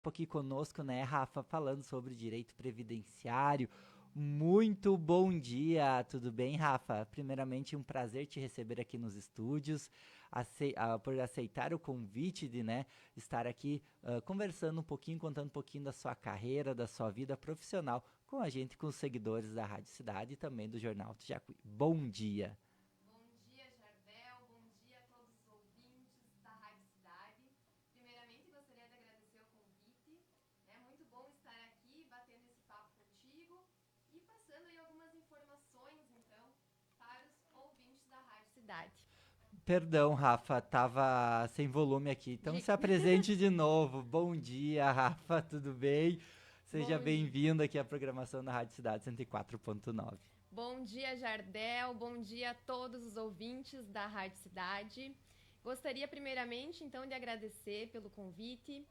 Aqui conosco, né, Rafa, falando sobre direito previdenciário. Muito bom dia, tudo bem, Rafa? Primeiramente, um prazer te receber aqui nos estúdios, por aceitar o convite de, né, estar aqui conversando um pouquinho, contando um pouquinho da sua carreira, da sua vida profissional com a gente, com os seguidores da Rádio Cidade e também do Jornal Jacuí. Bom dia. Bom dia, Jardel. Bom dia a todos os ouvintes da Rádio Cidade. Primeiramente, gostaria de agradecer o convite. É muito bom estar aqui batendo esse papo contigo e passando aí algumas informações, então, para os ouvintes da Rádio Cidade. Perdão, Rafa, tava sem volume aqui. Então De... se apresente de novo. Bom dia, Rafa, tudo bem? Seja Bom dia. bem-vindo aqui à programação da Rádio Cidade 104.9. Bom dia, Jardel. Bom dia a todos os ouvintes da Rádio Cidade. Gostaria primeiramente, então, de agradecer pelo convite.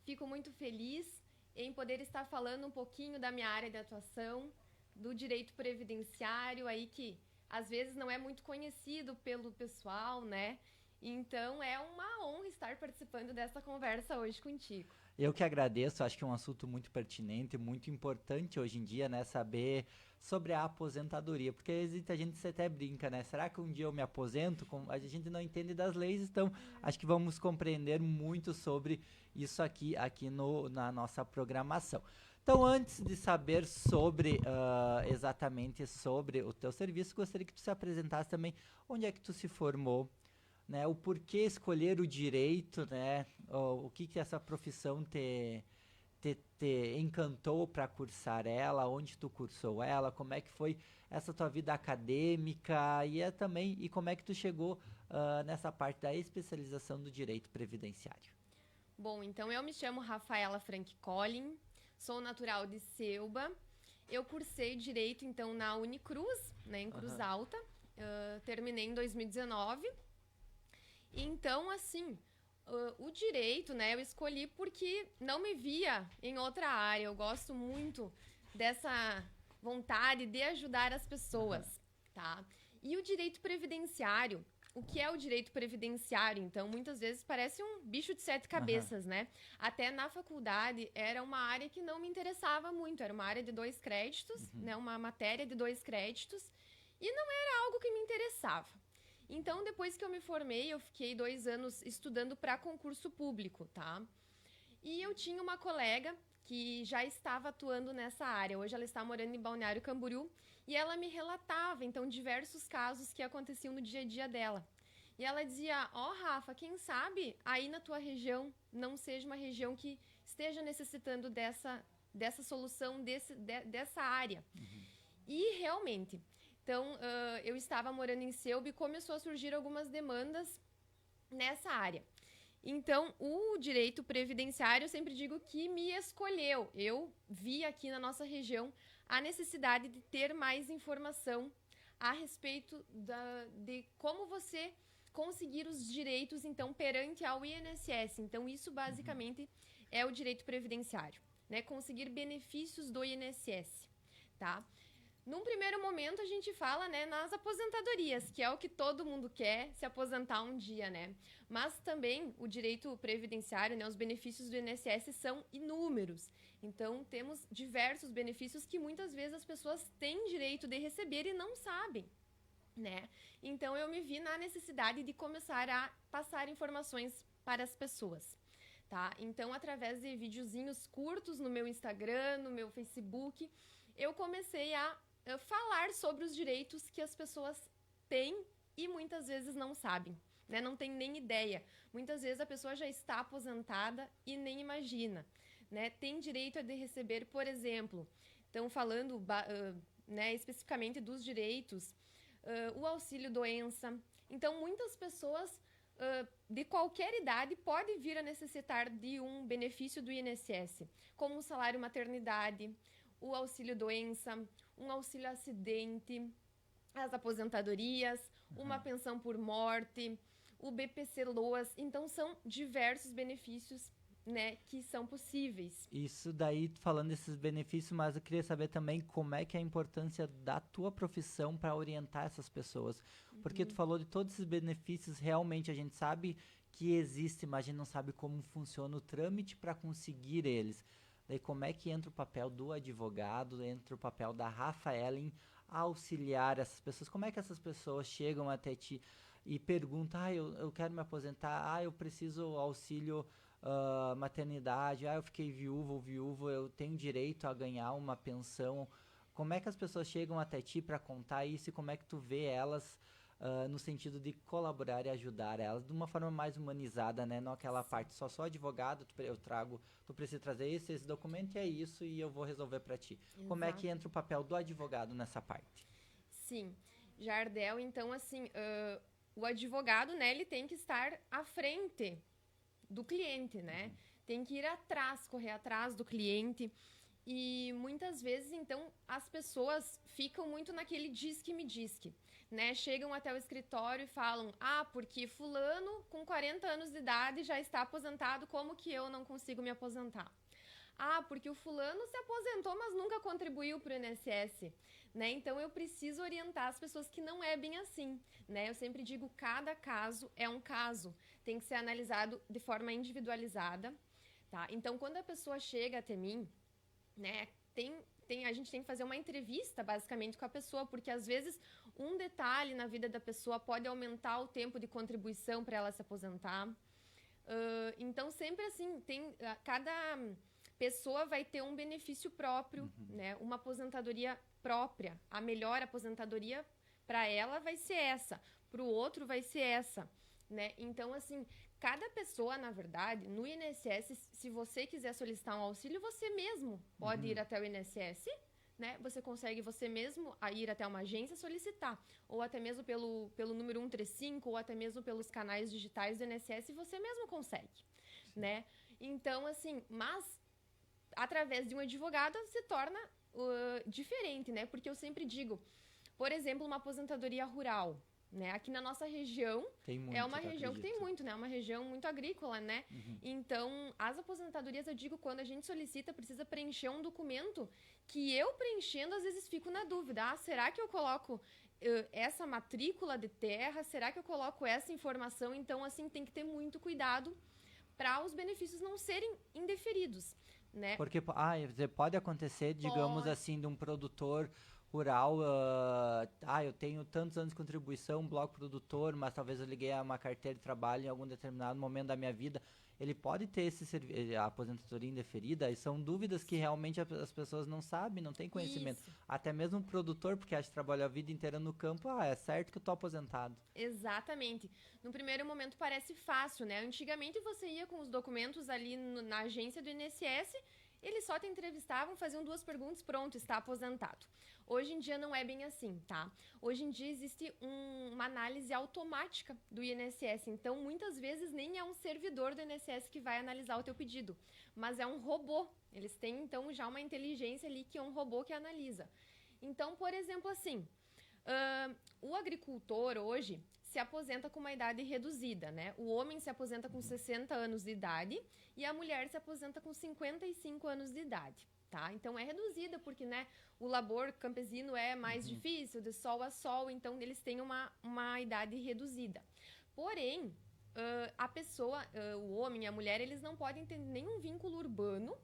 Fico muito feliz em poder estar falando um pouquinho da minha área de atuação, do direito previdenciário, aí que às vezes não é muito conhecido pelo pessoal, né? Então é uma honra estar participando dessa conversa hoje contigo. Eu que agradeço, acho que é um assunto muito pertinente, muito importante hoje em dia, né? Saber sobre a aposentadoria, porque existe, a gente até brinca, né? Será que um dia eu me aposento? A gente não entende das leis, então acho que vamos compreender muito sobre isso aqui na nossa programação. Então, antes de saber sobre exatamente sobre o teu serviço, gostaria que tu se apresentasse também onde é que tu se formou, né? O porquê escolher o direito, né? O que que essa profissão te encantou para cursar ela, onde tu cursou ela, como é que foi essa tua vida acadêmica e como é que tu chegou nessa parte da especialização do direito previdenciário. Bom, então eu me chamo Rafaela Frank Collin, sou natural de Ceuba. Eu cursei Direito, então, na Unicruz, né, em Cruz Aham. Alta. Terminei em 2019. Então, assim, o Direito, né, eu escolhi porque não me via em outra área. Eu gosto muito dessa vontade de ajudar as Aham. pessoas, tá? E o Direito Previdenciário, o que é o direito previdenciário? Então, muitas vezes parece um bicho de sete Aham. cabeças, né? Até na faculdade era uma área que não me interessava muito, era uma área de 2 créditos, Uhum. né? Uma matéria de 2 créditos, e não era algo que me interessava. Então, depois que eu me formei, eu fiquei 2 anos estudando para concurso público, tá? E eu tinha uma colega que já estava atuando nessa área. Hoje ela está morando em Balneário Camboriú e ela me relatava, então, diversos casos que aconteciam no dia a dia dela. E ela dizia: Ó, Rafa, quem sabe aí na tua região não seja uma região que esteja necessitando dessa solução, dessa área. Uhum. E realmente, então, eu estava morando em Selby e começou a surgir algumas demandas nessa área. Então, o direito previdenciário, eu sempre digo que me escolheu. Eu vi aqui na nossa região a necessidade de ter mais informação a respeito de como você conseguir os direitos, então, perante ao INSS. Então, isso Uhum. basicamente é o direito previdenciário, né? Conseguir benefícios do INSS, tá? Num primeiro momento, a gente fala, né, nas aposentadorias, que é o que todo mundo quer, se aposentar um dia, né? Mas também o direito previdenciário, né, os benefícios do INSS são inúmeros. Então, temos diversos benefícios que muitas vezes as pessoas têm direito de receber e não sabem, né? Então, eu me vi na necessidade de começar a passar informações para as pessoas. Tá? Então, através de videozinhos curtos no meu Instagram, no meu Facebook, eu comecei a falar sobre os direitos que as pessoas têm e muitas vezes não sabem, né? Não tem nem ideia. Muitas vezes a pessoa já está aposentada e nem imagina, né? Tem direito a de receber, por exemplo, então falando né, especificamente dos direitos, o auxílio doença. Então muitas pessoas de qualquer idade pode vir a necessitar de um benefício do INSS, como o salário maternidade, o auxílio doença, um auxílio acidente, as aposentadorias, uma Aham. pensão por morte, o BPC Loas. Então são diversos benefícios, né, que são possíveis. Isso daí, falando desses benefícios, mas eu queria saber também como é que é a importância da tua profissão para orientar essas pessoas. Porque tu Uhum. falou de todos esses benefícios, realmente a gente sabe que existe, mas a gente não sabe como funciona o trâmite para conseguir eles. Daí como é que entra o papel do advogado, entra o papel da Rafaela em auxiliar essas pessoas? Como é que essas pessoas chegam até ti e perguntam, eu quero me aposentar, eu preciso auxílio maternidade, eu fiquei viúvo ou viúvo, eu tenho direito a ganhar uma pensão. Como é que as pessoas chegam até ti para contar isso e como é que tu vê elas no sentido de colaborar e ajudar elas de uma forma mais humanizada, né? Não aquela parte só sou advogado, tu precisa trazer esse documento e é isso e eu vou resolver para ti. Exato. Como é que entra o papel do advogado nessa parte? Sim, Jardel, então assim, o advogado, né, ele tem que estar à frente do cliente, né? Tem que ir atrás, correr atrás do cliente. E muitas vezes, então, as pessoas ficam muito naquele diz que me diz que, né? Chegam até o escritório e falam, porque fulano com 40 anos de idade já está aposentado, como que eu não consigo me aposentar? Porque o fulano se aposentou, mas nunca contribuiu para o INSS, né? Então, eu preciso orientar as pessoas que não é bem assim, né? Eu sempre digo, cada caso é um caso, tem que ser analisado de forma individualizada, tá? Então, quando a pessoa chega até mim, né, a gente tem que fazer uma entrevista, basicamente, com a pessoa, porque, às vezes, um detalhe na vida da pessoa pode aumentar o tempo de contribuição para ela se aposentar. Então, sempre assim, cada pessoa vai ter um benefício próprio, né, uma aposentadoria própria. A melhor aposentadoria para ela vai ser essa, para o outro vai ser essa, né? Então, assim, cada pessoa, na verdade, no INSS, se você quiser solicitar um auxílio, você mesmo pode ir até o INSS, né? Você consegue você mesmo ir até uma agência solicitar, ou até mesmo pelo número 135, ou até mesmo pelos canais digitais do INSS, você mesmo consegue, né? Então, assim, mas através de um advogado se torna diferente, né? Porque eu sempre digo, por exemplo, uma aposentadoria rural, né? Aqui na nossa região é uma região que tem muito, né? Uma região muito agrícola, né? Então, as aposentadorias, eu digo, quando a gente solicita, precisa preencher um documento que eu preenchendo, às vezes fico na dúvida. Será que eu coloco essa matrícula de terra? Será que eu coloco essa informação? Então, assim, tem que ter muito cuidado para os benefícios não serem indeferidos, né? Porque pode acontecer, digamos assim, de um produtor rural, eu tenho tantos anos de contribuição, bloco produtor, mas talvez eu liguei a uma carteira de trabalho em algum determinado momento da minha vida. Ele pode ter a aposentadoria indeferida, e são dúvidas que realmente as pessoas não sabem, não têm conhecimento. Isso. Até mesmo o produtor, porque acha que trabalha a vida inteira no campo, é certo que eu tô aposentado. Exatamente. No primeiro momento parece fácil, né? Antigamente você ia com os documentos ali na agência do INSS, eles só te entrevistavam, faziam 2 perguntas, pronto, está aposentado. Hoje em dia não é bem assim, tá? Hoje em dia existe uma análise automática do INSS, então muitas vezes nem é um servidor do INSS que vai analisar o teu pedido, mas é um robô. Eles têm então já uma inteligência ali que é um robô que analisa. Então, por exemplo, assim, o agricultor hoje se aposenta com uma idade reduzida, né? O homem se aposenta com 60 anos de idade e a mulher se aposenta com 55 anos de idade, tá? Então é reduzida porque, né, o labor campesino é mais difícil, de sol a sol, então eles têm uma idade reduzida. Porém, a pessoa, o homem e a mulher, eles não podem ter nenhum vínculo urbano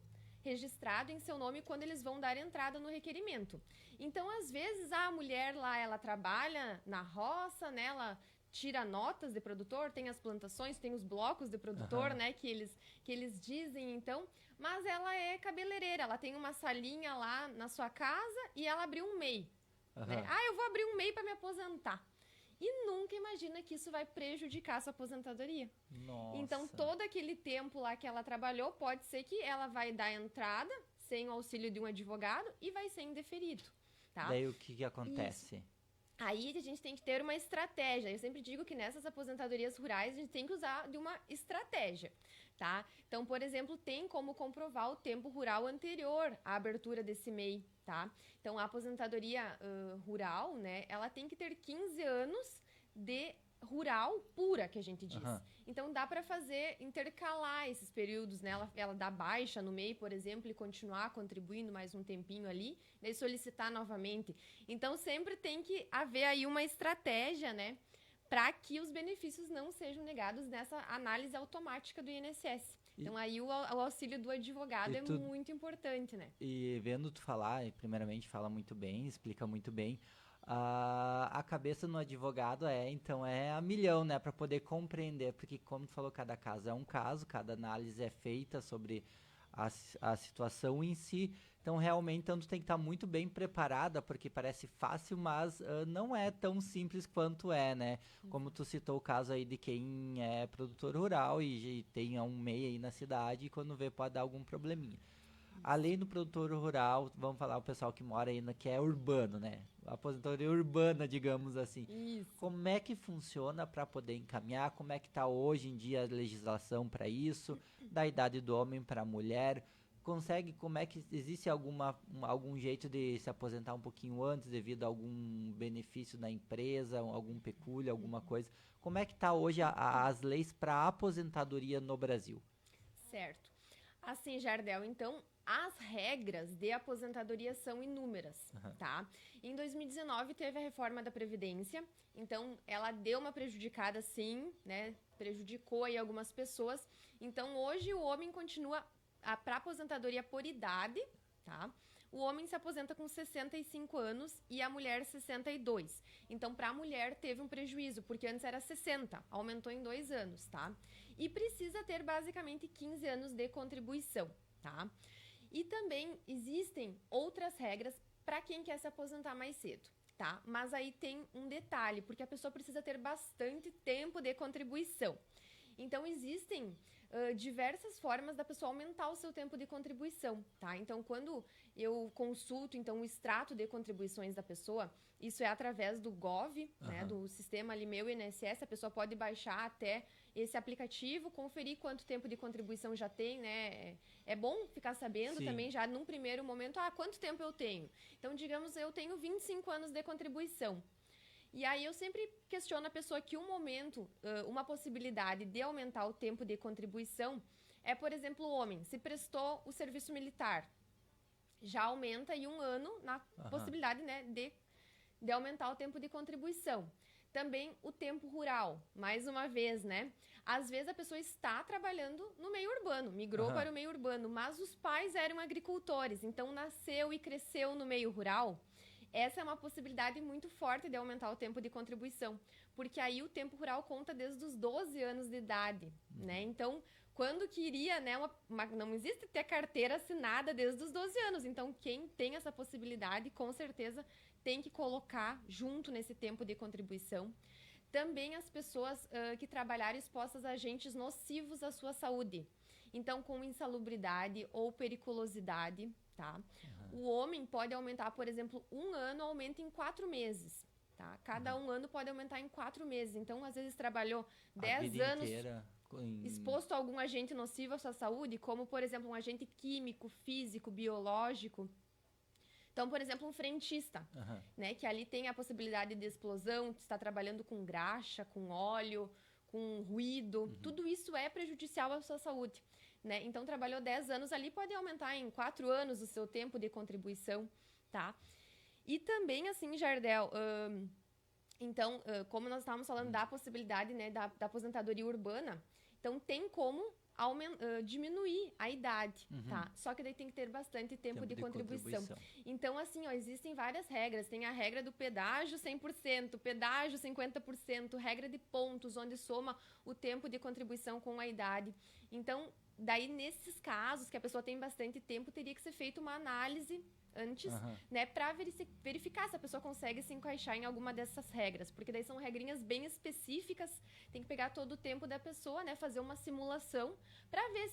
registrado em seu nome quando eles vão dar entrada no requerimento. Então, às vezes, a mulher lá, ela trabalha na roça, né, ela tira notas de produtor, tem as plantações, tem os blocos de produtor, né, que eles dizem, então, mas ela é cabeleireira, ela tem uma salinha lá na sua casa e ela abriu um MEI. Né? Eu vou abrir um MEI para me aposentar. E nunca imagina que isso vai prejudicar a sua aposentadoria. Nossa. Então, todo aquele tempo lá que ela trabalhou, pode ser que ela vai dar entrada sem o auxílio de um advogado e vai ser indeferido, tá? Daí o que acontece? Isso. Aí a gente tem que ter uma estratégia. Eu sempre digo que nessas aposentadorias rurais a gente tem que usar de uma estratégia, tá? Então, por exemplo, tem como comprovar o tempo rural anterior à abertura desse MEI, tá? Então, a aposentadoria rural, né, ela tem que ter 15 anos de rural pura, que a gente diz. Então, dá para intercalar esses períodos, né? Ela dá baixa no MEI, por exemplo, e continuar contribuindo mais um tempinho ali, daí solicitar novamente. Então, sempre tem que haver aí uma estratégia, né, para que os benefícios não sejam negados nessa análise automática do INSS. Então, aí o auxílio do advogado é muito importante, né? E vendo tu falar, primeiramente fala muito bem, explica muito bem, a cabeça no advogado então é a milhão, né, para poder compreender, porque como tu falou, cada caso é um caso, cada análise é feita sobre a situação em si, então realmente tu tem que estar muito bem preparada, porque parece fácil, mas não é tão simples quanto é, né? Como tu citou o caso aí de quem é produtor rural e tem um MEI aí na cidade, e quando vê pode dar algum probleminha. Além do produtor rural, vamos falar o pessoal que mora aí, que é urbano, né? A aposentadoria urbana, digamos assim. Isso. Como é que funciona para poder encaminhar? Como é que está hoje em dia a legislação para isso? Da idade do homem para a mulher? Como é que existe algum jeito de se aposentar um pouquinho antes devido a algum benefício da empresa, algum pecúlio, alguma coisa? Como é que está hoje as leis para aposentadoria no Brasil? Certo. Assim, Jardel, então, as regras de aposentadoria são inúmeras, tá? Em 2019 teve a reforma da Previdência, então ela deu uma prejudicada sim, né? Prejudicou aí algumas pessoas. Então hoje o homem continua para aposentadoria por idade, tá? O homem se aposenta com 65 anos e a mulher 62. Então, para a mulher teve um prejuízo, porque antes era 60, aumentou em 2 anos, tá? E precisa ter basicamente 15 anos de contribuição, tá? E também existem outras regras para quem quer se aposentar mais cedo, tá? Mas aí tem um detalhe, porque a pessoa precisa ter bastante tempo de contribuição. Então, existem diversas formas da pessoa aumentar o seu tempo de contribuição, tá? Então, quando eu consulto, então, o extrato de contribuições da pessoa, isso é através do Gov, né, do sistema ali Meu INSS, a pessoa pode baixar até esse aplicativo, conferir quanto tempo de contribuição já tem, né? É bom ficar sabendo Sim. também já num primeiro momento, quanto tempo eu tenho? Então, digamos, eu tenho 25 anos de contribuição. E aí eu sempre questiono a pessoa que uma possibilidade de aumentar o tempo de contribuição é, por exemplo, o homem se prestou o serviço militar, já aumenta aí 1 ano na possibilidade, né, de aumentar o tempo de contribuição. Também o tempo rural, mais uma vez, né? Às vezes a pessoa está trabalhando no meio urbano, migrou para o meio urbano, mas os pais eram agricultores, então nasceu e cresceu no meio rural. Essa é uma possibilidade muito forte de aumentar o tempo de contribuição, porque aí o tempo rural conta desde os 12 anos de idade, né? Então, quando queria, né, não existe ter carteira assinada desde os 12 anos, então quem tem essa possibilidade, com certeza, tem que colocar junto nesse tempo de contribuição. Também as pessoas que trabalharam expostas a agentes nocivos à sua saúde, então com insalubridade ou periculosidade, tá? O homem pode aumentar, por exemplo, 1 ano aumenta em 4 meses, tá? Cada 1 ano pode aumentar em 4 meses. Então, às vezes, trabalhou 10 anos exposto a algum agente nocivo à sua saúde, como, por exemplo, um agente químico, físico, biológico. Então, por exemplo, um frentista, né? Que ali tem a possibilidade de explosão, está trabalhando com graxa, com óleo, com ruído. Tudo isso é prejudicial à sua saúde. Né? Então, trabalhou 10 anos ali, pode aumentar em 4 anos o seu tempo de contribuição, tá? E também, assim, Jardel, como nós estávamos falando da possibilidade, né, da aposentadoria urbana, então tem como diminuir a idade, tá? Só que daí tem que ter bastante tempo de contribuição. Então, assim, existem várias regras. Tem a regra do pedágio 100%, pedágio 50%, regra de pontos, onde soma o tempo de contribuição com a idade. Então, daí, nesses casos que a pessoa tem bastante tempo, teria que ser feita uma análise antes, né, para verificar se a pessoa consegue se encaixar em alguma dessas regras, porque daí são regrinhas bem específicas, tem que pegar todo o tempo da pessoa, né, fazer uma simulação para ver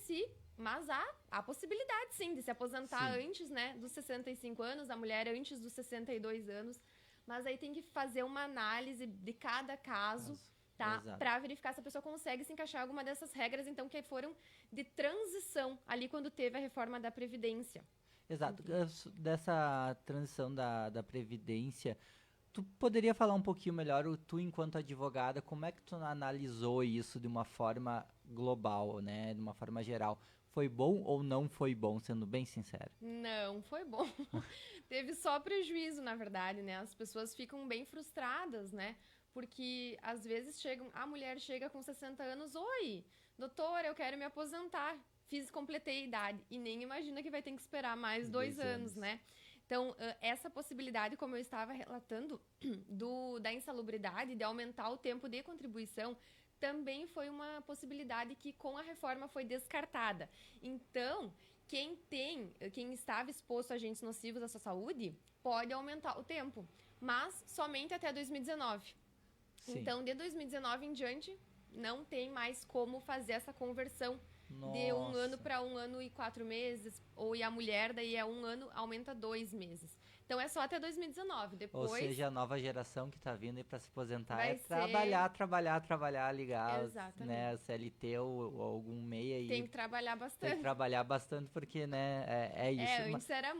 mas há possibilidade sim de se aposentar antes, né, dos 65 anos, a mulher antes dos 62 anos, mas aí tem que fazer uma análise de cada caso, tá? Para verificar se a pessoa consegue se encaixar em alguma dessas regras, então, que foram de transição ali quando teve a reforma da Previdência. Exato. Dessa transição da Previdência, tu poderia falar um pouquinho melhor, tu enquanto advogada, como é que tu analisou isso de uma forma global, né? De uma forma geral? Foi bom ou não foi bom, sendo bem sincero? Não, foi bom. Teve só prejuízo, na verdade, né? As pessoas ficam bem frustradas, né? Porque às vezes a mulher chega com 60 anos, oi, doutora, eu quero me aposentar, completei a idade, e nem imagina que vai ter que esperar mais 2 anos, né? Então, essa possibilidade, como eu estava relatando, da insalubridade, de aumentar o tempo de contribuição, também foi uma possibilidade que com a reforma foi descartada. Então, quem estava exposto a agentes nocivos à sua saúde, pode aumentar o tempo, mas somente até 2019. Sim. Então, de 2019 em diante, não tem mais como fazer essa conversão. Nossa. De 1 ano para 1 ano e 4 meses, e a mulher daí é 1 ano, aumenta 2 meses. Então é só até 2019, depois... Ou seja, a nova geração que tá vindo aí para se aposentar é trabalhar, ligar, né, CLT ou algum MEI aí. Tem que trabalhar bastante. Tem que trabalhar bastante porque, né, é isso. Antes era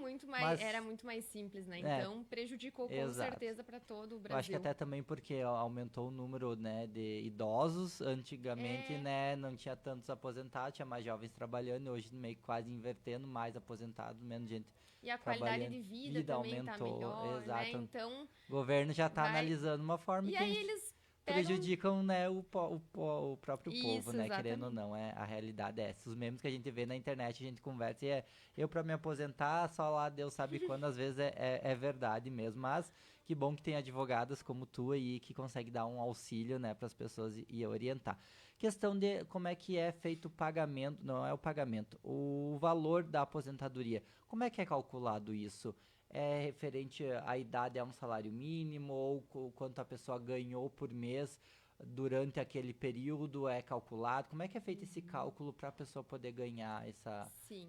muito mais simples, né? Então prejudicou com certeza para todo o Brasil. Eu acho que até também porque aumentou o número, né, de idosos. Antigamente, né, não tinha tantos aposentados, tinha mais jovens trabalhando, e hoje meio que quase invertendo, mais aposentados, menos gente. E a qualidade de vida também aumentou, tá melhor, exato. Né? Então, o governo já está analisando uma forma e que aí eles prejudicam, né, o próprio isso, povo, né, exatamente. querendo ou não, a realidade é essa. Os memes que a gente vê na internet, a gente conversa e eu para me aposentar, só lá Deus sabe quando, às vezes é verdade mesmo, mas que bom que tem advogadas como tu aí que consegue dar um auxílio, né, para as pessoas e orientar. Questão de como é que é feito o pagamento, não é o pagamento, o valor da aposentadoria. Como é que é calculado isso? É referente à idade, a um salário mínimo, ou quanto a pessoa ganhou por mês durante aquele período é calculado? Como é que é feito esse cálculo para a pessoa poder ganhar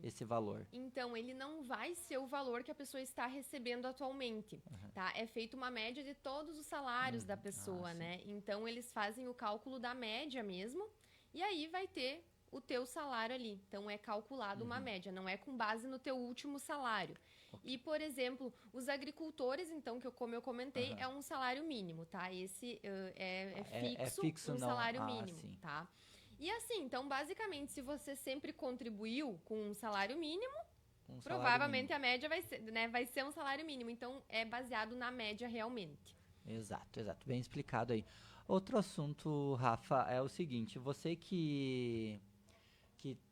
esse valor? Então, ele não vai ser o valor que a pessoa está recebendo atualmente, tá? É feita uma média de todos os salários da pessoa, né? Então, eles fazem o cálculo da média mesmo, e aí vai ter o teu salário ali. Então, é calculado uma média, não é com base no teu último salário. E, por exemplo, os agricultores, então, como eu comentei, é um salário mínimo, tá? Esse é fixo um salário mínimo, sim. tá? E assim, então, basicamente, se você sempre contribuiu com um salário mínimo, provavelmente a média vai ser um salário mínimo. Então, é baseado na média realmente. Exato. Bem explicado aí. Outro assunto, Rafa, é o seguinte, você que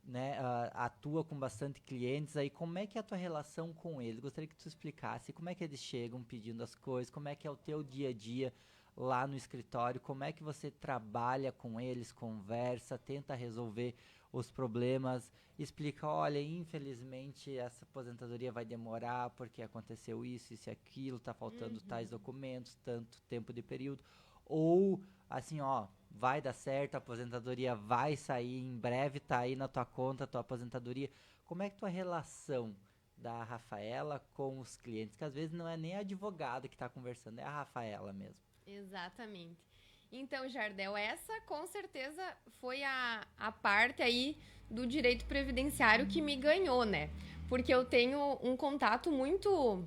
né, atua com bastante clientes, aí como é que é a tua relação com eles? Gostaria que tu explicasse como é que eles chegam pedindo as coisas, como é que é o teu dia a dia lá no escritório, como é que você trabalha com eles, conversa, tenta resolver os problemas, explica, olha, infelizmente essa aposentadoria vai demorar porque aconteceu isso e aquilo, tá faltando tais documentos, tanto tempo de período, ou assim, ó, vai dar certo, a aposentadoria vai sair, em breve tá aí na tua conta, a tua aposentadoria. Como é que tua relação da Rafaela com os clientes, que às vezes não é nem a advogada que tá conversando, é a Rafaela mesmo. Exatamente. Então, Jardel, essa com certeza foi a parte aí do direito previdenciário que me ganhou, né? Porque eu tenho um contato muito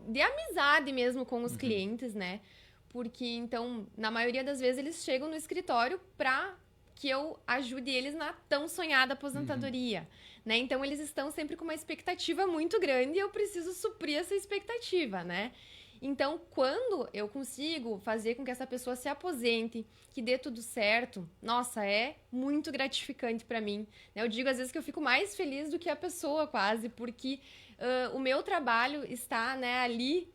de amizade mesmo com os clientes, né? Porque, então, na maioria das vezes, eles chegam no escritório para que eu ajude eles na tão sonhada aposentadoria, né? Então, eles estão sempre com uma expectativa muito grande e eu preciso suprir essa expectativa, né? Então, quando eu consigo fazer com que essa pessoa se aposente, que dê tudo certo, nossa, é muito gratificante para mim. Eu digo, às vezes, que eu fico mais feliz do que a pessoa, quase, porque o meu trabalho está, né, ali...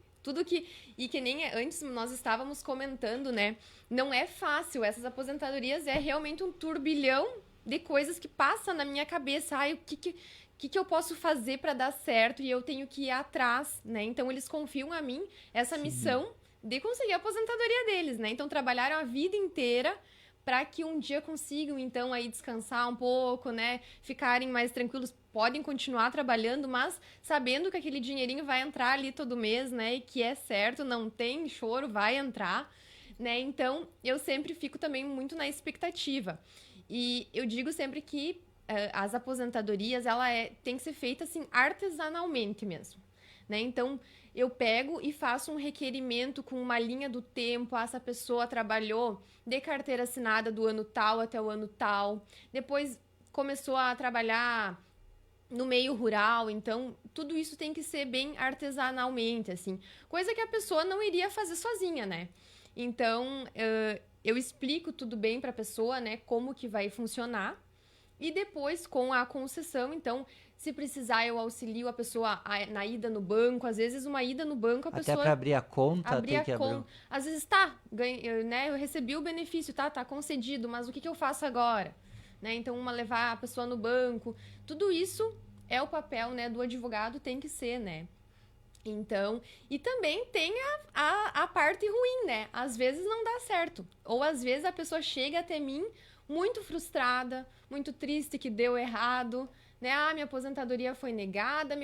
E que nem antes nós estávamos comentando, né? Não é fácil. Essas aposentadorias é realmente um turbilhão de coisas que passa na minha cabeça. Ai, o que eu posso fazer para dar certo? E eu tenho que ir atrás, né? Então, eles confiam a mim essa missão de conseguir a aposentadoria deles, né? Então, trabalharam a vida inteira para que um dia consigam, então, aí descansar um pouco, né? Ficarem mais tranquilos, podem continuar trabalhando, mas sabendo que aquele dinheirinho vai entrar ali todo mês, né? E que é certo, não tem choro, vai entrar, né? Então, eu sempre fico também muito na expectativa. E eu digo sempre que as aposentadorias, tem que ser feita, assim, artesanalmente mesmo, né? Então, eu pego e faço um requerimento com uma linha do tempo. Essa pessoa trabalhou de carteira assinada do ano tal até o ano tal. Depois começou a trabalhar no meio rural. Então, tudo isso tem que ser bem artesanalmente, assim. Coisa que a pessoa não iria fazer sozinha, né? Então, eu explico tudo bem para a pessoa, né, como que vai funcionar. E depois, com a concessão, então, se precisar, eu auxilio a pessoa na ida no banco. Às vezes, uma ida no banco, a pessoa... Até para abrir a conta, abrir tem a que abrir. conta. Às vezes, né, eu recebi o benefício, tá concedido, mas o que eu faço agora? Né? Então, levar a pessoa no banco. Tudo isso é o papel, né, do advogado, tem que ser, né? Então, e também tem a parte ruim, né? Às vezes não dá certo. Ou às vezes a pessoa chega até mim muito frustrada, muito triste que deu errado, né? Minha aposentadoria foi negada,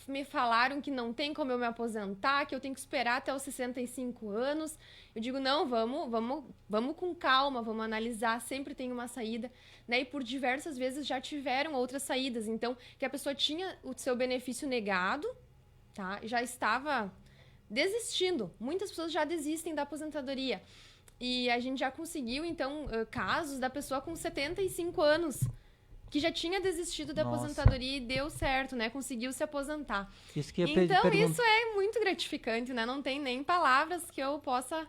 me falaram que não tem como eu me aposentar, que eu tenho que esperar até os 65 anos. Eu digo, não, vamos com calma, vamos analisar, sempre tem uma saída, né? E por diversas vezes já tiveram outras saídas. Então, que a pessoa tinha o seu benefício negado, tá? Já estava desistindo. Muitas pessoas já desistem da aposentadoria. E a gente já conseguiu, então, casos da pessoa com 75 anos que já tinha desistido da aposentadoria e deu certo, né? Conseguiu se aposentar. Isso que eu então, isso é muito gratificante, né? Não tem nem palavras que eu possa...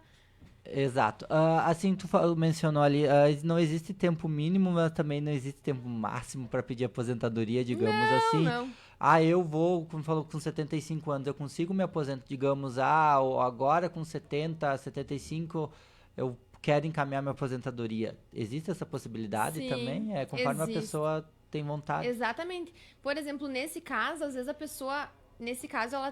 Exato. Assim, tu mencionou ali, não existe tempo mínimo, mas também não existe tempo máximo para pedir aposentadoria, digamos assim. Não. Eu vou, como falou, com 75 anos, eu consigo me aposentar, digamos, agora com 70, 75, eu quero encaminhar minha aposentadoria. Existe essa possibilidade? Sim, também? Conforme existe. A pessoa tem vontade. Exatamente. Por exemplo, nesse caso, às vezes a pessoa,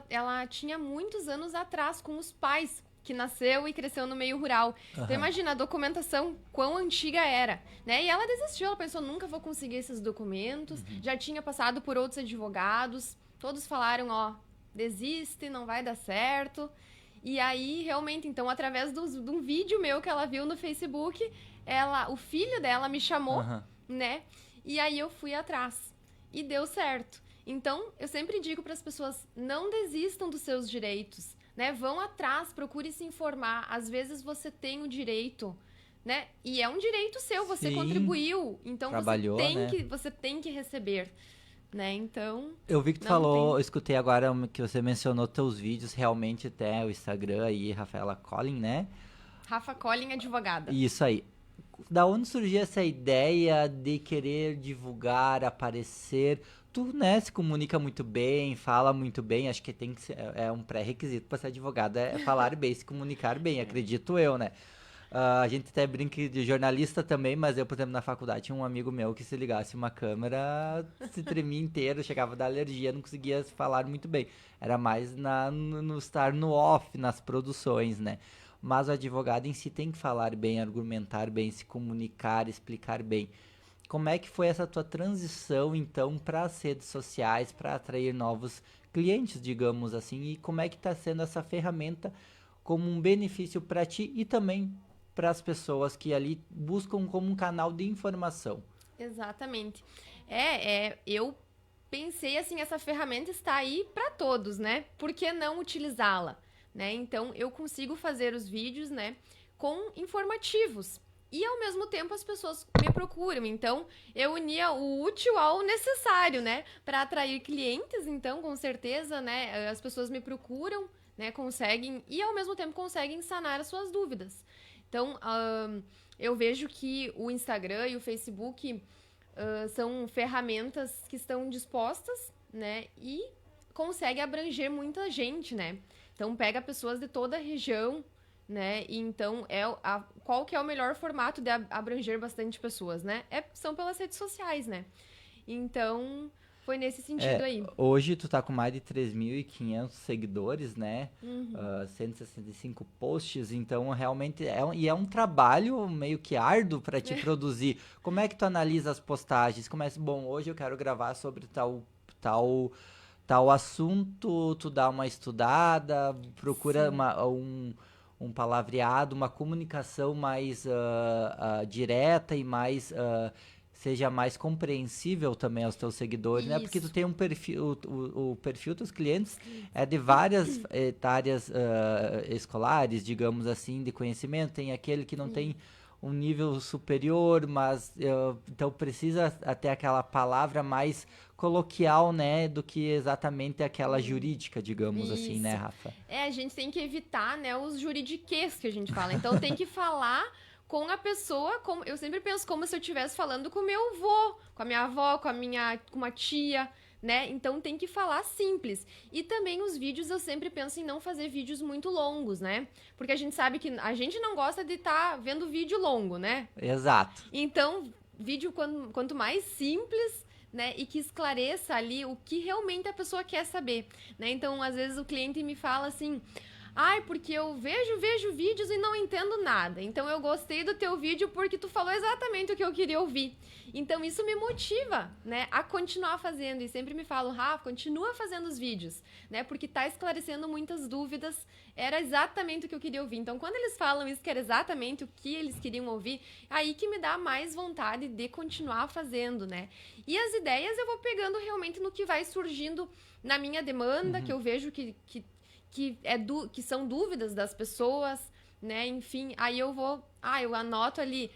ela tinha muitos anos atrás com os pais, que nasceu e cresceu no meio rural. Uhum. Então, imagina a documentação, quão antiga era, né? E ela desistiu, ela pensou, nunca vou conseguir esses documentos. Uhum. Já tinha passado por outros advogados, todos falaram, desiste, não vai dar certo. E aí, realmente, então, através de um vídeo meu que ela viu no Facebook, o filho dela me chamou, né? E aí eu fui atrás. E deu certo. Então, eu sempre digo para as pessoas, não desistam dos seus direitos, né? Vão atrás, procure se informar. Às vezes você tem o direito, né? E é um direito seu, você contribuiu. Então, você tem que receber. Né? Então, eu vi que tu falou, eu escutei agora que você mencionou teus vídeos, realmente até o Instagram aí, Rafaela Collin, né? Rafa Collin, advogada. Isso aí. Da onde surgiu essa ideia de querer divulgar, aparecer? Tu, né, se comunica muito bem, fala muito bem, acho que tem que ser, é um pré-requisito para ser advogada, é falar bem, se comunicar bem, acredito eu, né? A gente até brinca de jornalista também, mas eu, por exemplo, na faculdade tinha um amigo meu que se ligasse uma câmera, se tremia inteiro, chegava da alergia, não conseguia falar muito bem. Era mais no estar no off, nas produções, né? Mas o advogado em si tem que falar bem, argumentar bem, se comunicar, explicar bem. Como é que foi essa tua transição, então, para as redes sociais, para atrair novos clientes, digamos assim, e como é que está sendo essa ferramenta como um benefício para ti e também para as pessoas que ali buscam como um canal de informação? Exatamente. Eu pensei assim, essa ferramenta está aí para todos, né? Por que não utilizá-la? Né? Então, eu consigo fazer os vídeos, né, com informativos. E, ao mesmo tempo, as pessoas me procuram. Então, eu unia o útil ao necessário, né? Para atrair clientes, então, com certeza, né? As pessoas me procuram, né? Conseguem... E, ao mesmo tempo, conseguem sanar as suas dúvidas. Então, eu vejo que o Instagram e o Facebook são ferramentas que estão dispostas, né? E consegue abranger muita gente, né? Então, pega pessoas de toda a região, né? E então, qual que é o melhor formato de abranger bastante pessoas, né? São pelas redes sociais, né? Então, foi nesse sentido aí. Hoje, tu tá com mais de 3.500 seguidores, né? 165 posts, então, realmente, é um trabalho meio que árduo para te produzir. Como é que tu analisa as postagens? Bom, hoje eu quero gravar sobre tal assunto, tu dá uma estudada, procura um palavreado, uma comunicação mais direta e mais seja mais compreensível também aos teus seguidores, né? Porque tu tem um perfil, o perfil dos clientes é de várias áreas escolares, digamos assim, de conhecimento. Tem aquele que não tem um nível superior, mas então precisa até aquela palavra mais coloquial, né, do que exatamente aquela jurídica, digamos assim, né, Rafa? A gente tem que evitar, né, os juridiquês que a gente fala. Então tem que falar com a pessoa, como eu sempre penso como se eu estivesse falando com o meu avô, com a minha avó, com uma tia, né? Então tem que falar simples. E também os vídeos, eu sempre penso em não fazer vídeos muito longos, né? Porque a gente sabe que a gente não gosta de estar vendo vídeo longo, né? Exato. Então, vídeo quanto mais simples, né, e que esclareça ali o que realmente a pessoa quer saber, né? Então, às vezes o cliente me fala assim: ai, porque eu vejo vídeos e não entendo nada. Então eu gostei do teu vídeo porque tu falou exatamente o que eu queria ouvir. Então isso me motiva, né, a continuar fazendo. E sempre me falo: Rafa, continua fazendo os vídeos, né, porque tá esclarecendo muitas dúvidas. Era exatamente o que eu queria ouvir. Então quando eles falam isso, que era exatamente o que eles queriam ouvir, aí que me dá mais vontade de continuar fazendo, né. E as ideias eu vou pegando realmente no que vai surgindo na minha demanda, que eu vejo que são dúvidas das pessoas, né? Enfim, aí eu anoto ali,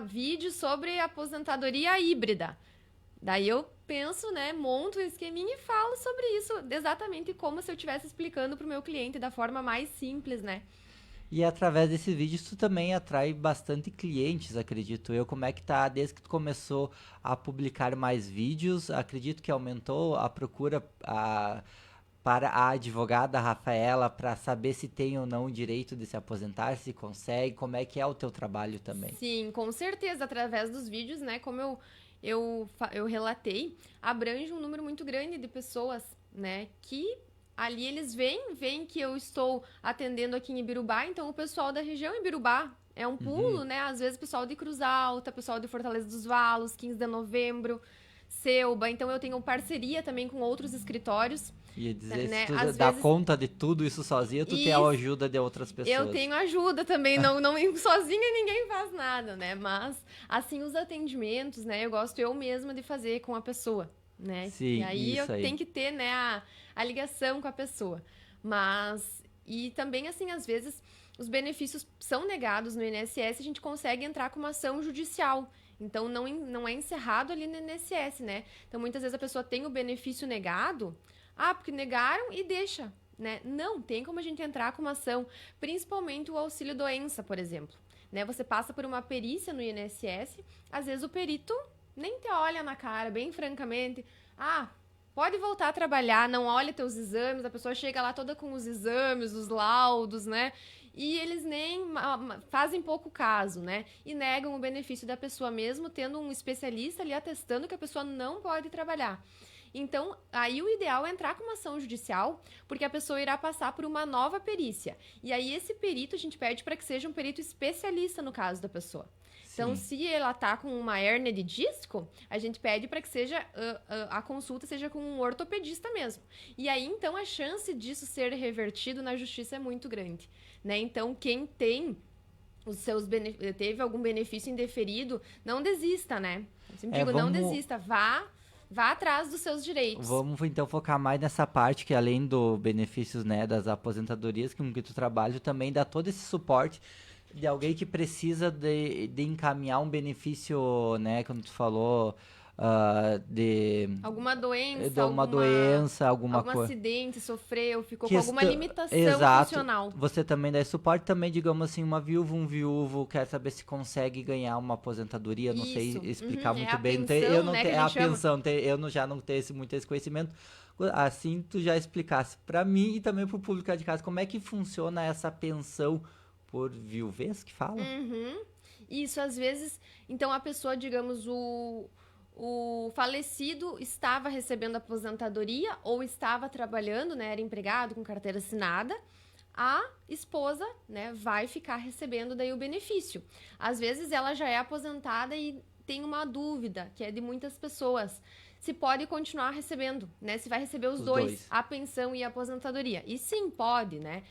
vídeo sobre aposentadoria híbrida. Daí eu penso, né, monto um esqueminha e falo sobre isso, exatamente como se eu estivesse explicando para o meu cliente da forma mais simples, né? E através desses vídeos tu também atrai bastante clientes, acredito eu. Como é que tá desde que tu começou a publicar mais vídeos? Acredito que aumentou a procura para a advogada Rafaela para saber se tem ou não o direito de se aposentar, se consegue, como é que é o teu trabalho também? Sim, com certeza, através dos vídeos, né, como eu relatei, abrange um número muito grande de pessoas, né, que ali eles veem que eu estou atendendo aqui em Ibirubá, então o pessoal da região Ibirubá é um pulo, né, às vezes pessoal de Cruz Alta, pessoal de Fortaleza dos Valos, 15 de novembro, Selba, então eu tenho parceria também com outros escritórios. Ia dizer, né? se tu Às dá vezes... conta de tudo isso sozinha, tu tem a ajuda de outras pessoas. Eu tenho ajuda também, não sozinha ninguém faz nada, né? Mas, assim, os atendimentos, né? Eu gosto eu mesma de fazer com a pessoa, né? Sim, e aí isso aí. Tenho que ter, né, a ligação com a pessoa. Mas, e também, assim, às vezes, os benefícios são negados no INSS, a gente consegue entrar com uma ação judicial. Então, não é encerrado ali no INSS, né? Então, muitas vezes a pessoa tem o benefício negado, porque negaram e deixa, né? Não, tem como a gente entrar com uma ação, principalmente o auxílio-doença, por exemplo. Né? Você passa por uma perícia no INSS, às vezes o perito nem te olha na cara, bem francamente. Pode voltar a trabalhar, não olha teus exames, a pessoa chega lá toda com os exames, os laudos, né? E eles nem fazem pouco caso, né? E negam o benefício da pessoa mesmo, tendo um especialista ali atestando que a pessoa não pode trabalhar. Então, aí o ideal é entrar com uma ação judicial, porque a pessoa irá passar por uma nova perícia. E aí esse perito a gente pede para que seja um perito especialista no caso da pessoa. Então, se ela tá com uma hérnia de disco, a gente pede para que seja a consulta seja com um ortopedista mesmo. E aí, então, a chance disso ser revertido na justiça é muito grande, né? Então, quem tem teve algum benefício indeferido, não desista, né? Eu sempre digo, não desista, vá atrás dos seus direitos. Vamos então focar mais nessa parte que além do benefícios, né, das aposentadorias com que tu trabalha, também dá todo esse suporte de alguém que precisa de encaminhar um benefício, né, como tu falou, de alguma doença, algum acidente, sofreu, ficou com alguma limitação funcional. Você também dá suporte, também, digamos assim, uma viúva, um viúvo, quer saber se consegue ganhar uma aposentadoria, não sei explicar muito bem. Pensão, eu não né, tenho a pensão, eu já não tenho muito esse conhecimento. Assim, tu já explicasse para mim e também para o público de casa, como é que funciona essa pensão por viuvez que fala? Isso, às vezes, então a pessoa, digamos, o falecido estava recebendo aposentadoria ou estava trabalhando, né, era empregado com carteira assinada, a esposa, né, vai ficar recebendo daí o benefício. Às vezes ela já é aposentada e tem uma dúvida, que é de muitas pessoas, se pode continuar recebendo, né, se vai receber os dois, a pensão e a aposentadoria. E sim, pode, né,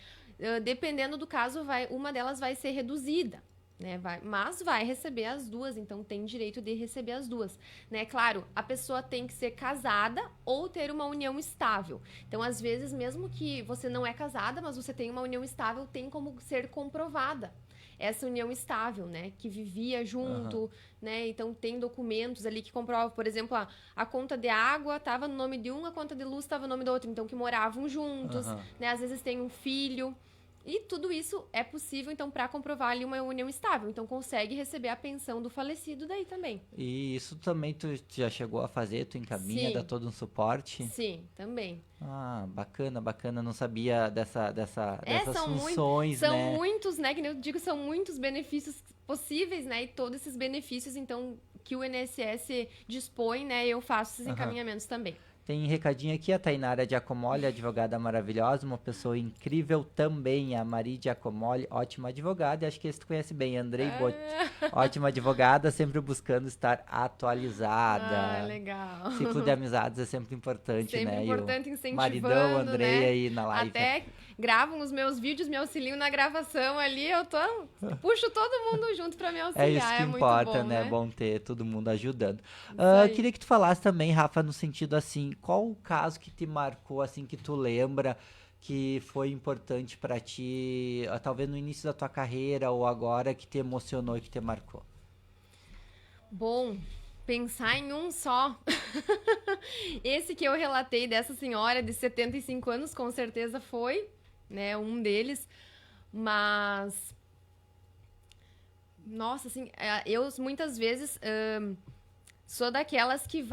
dependendo do caso, uma delas vai ser reduzida. Né, mas vai receber as duas, então tem direito de receber as duas, né? Claro, a pessoa tem que ser casada ou ter uma união estável. Então, às vezes, mesmo que você não é casada, mas você tem uma união estável, tem como ser comprovada essa união estável, né? Que vivia junto, né? Então, tem documentos ali que comprovam, por exemplo, a conta de água estava no nome de um, a conta de luz estava no nome do outro. Então, que moravam juntos, né? Às vezes tem um filho. E tudo isso é possível, então, para comprovar ali uma união estável. Então, consegue receber a pensão do falecido daí também. E isso também tu já chegou a fazer? Tu encaminha, Sim. dá todo um suporte? Sim, também. Ah, bacana, bacana. Não sabia dessas São funções, são né? muitos, né? Que nem eu digo, são muitos benefícios possíveis, né? E todos esses benefícios, então, que o INSS dispõe, né? Eu faço esses encaminhamentos também. Tem recadinho aqui, a Tainara Giacomoli, advogada maravilhosa, uma pessoa incrível também, a Mari Giacomoli, ótima advogada, e acho que esse tu conhece bem, Andrei Bot, ótima advogada, sempre buscando estar atualizada. Legal. Ciclo de amizades é sempre importante, sempre né? Sempre importante, incentivando, maridão, Andrei, né? aí na live. Até gravam os meus vídeos, me auxiliam na gravação ali, puxo todo mundo junto pra me auxiliar. É isso que importa, muito bom, né? Bom ter todo mundo ajudando. Queria que tu falasse também, Rafa, no sentido assim, qual o caso que te marcou, assim, que tu lembra que foi importante pra ti, talvez no início da tua carreira ou agora, que te emocionou e que te marcou? Bom, pensar em um só. Esse que eu relatei dessa senhora de 75 anos, com certeza foi, né, um deles. Mas, nossa, assim, eu muitas vezes sou daquelas que